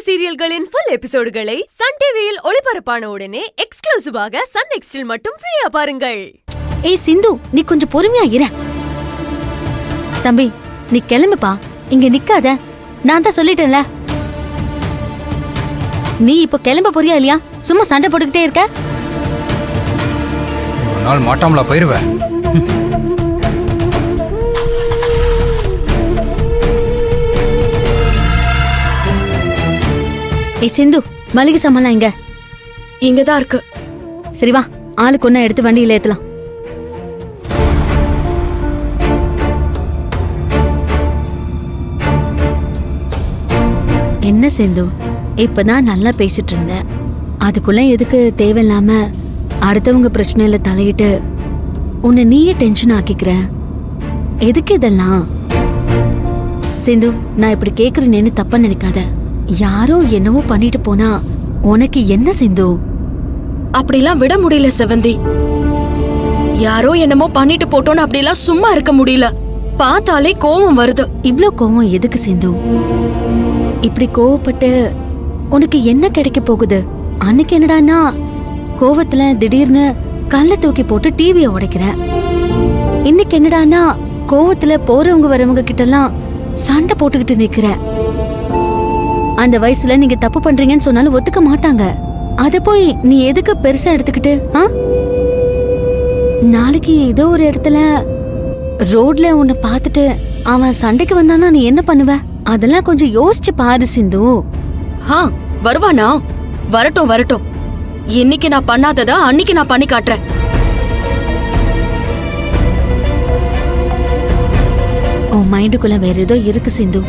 சீரியல்களின் full எபிசோடுகளை Sun டிவியில் ஒளிபரப்பான உடனே எக்ஸ்க்ளூசிவாக சன் நெக்ஸ்டில் மட்டும் ஃப்ரீயா பாருங்கள். ஏய் சிந்து, நீ கொஞ்சம் பொறுமையா இரு. தம்பி, நீ கிளம்புப்பா, இங்க நிக்காத. நான் தான் சொல்லிட்டேன்ல. நீ இப்ப கிளம்ப போறியா இல்லையா? சும்மா சண்டை போட்டுக்கிட்டே இருக்க. ஒரு நாள் மாட்டாமலா போயிருவேன். ஏய் சிந்து, மளிகை சாமான்லாம் இங்க இங்கதான் இருக்கு. சரி வா, ஆளுக்கு ஒண்ணா எடுத்து வண்டியில ஏத்தலாம். என்ன சிந்து, இப்பதான் நல்லா பேசிட்டு இருந்த, அதுக்குள்ள எதுக்கு தேவையில்லாம அடுத்தவங்க பிரச்சனையில தலையிட்டு உன்னை நீயே டென்ஷன் ஆக்கிக்கிற? எதுக்கு இதெல்லாம்? சிந்து, நான் இப்படி கேக்குறேன்னு தப்பா நினைக்காத. யாரோ என்னவோ பண்ணிட்டு போனா உனக்கு என்ன சிந்து? அப்படிலாம் விட முடியல செவந்தி. யாரோ என்னமோ பண்ணிட்டு போட்டோன்னு அப்படிலாம் சும்மா இருக்க முடியல. பார்த்தாலே கோவம் வருது. இவ்ளோ கோவம் எதுக்கு சிந்து? இப்படி கோவப்பட்டு உனக்கு என்ன கிடைக்க போகுது? அன்னைக்கு என்னடான்னா கோவத்துல திடீர்னு கல்ல தூக்கி போட்டு டிவியை உடைக்கிற. இன்னைக்கு என்னடான்னா கோவத்துல போறவங்க வரவங்க கிட்ட எல்லாம் சண்டை போட்டுக்கிட்டு நிக்கிற. அந்த வயசுல நீங்க தப்பு பண்றீங்கன்னு சொன்னாலும் ஒத்துக்க மாட்டாங்க. அத போய் நீ எதுக்கு பெருசா எடுத்துக்கிட்டு? நாளைக்கு ஏதோ ஒரு இடத்துல ரோட்ல உன்னை பார்த்துட்டு அவன் சண்டைக்கு வந்தானா நீ என்ன பண்ணுவ? அதெல்லாம் கொஞ்சம் யோசிச்சு பாரு சிந்து. வருவானா? வரட்டும் வரட்டும். இன்னைக்கு நான் பண்ணாததா அன்னைக்கு நான் பண்ணி காட்டுறேன். உன் மைண்டுக்குள்ள வேற ஏதோ இருக்கு சிந்து.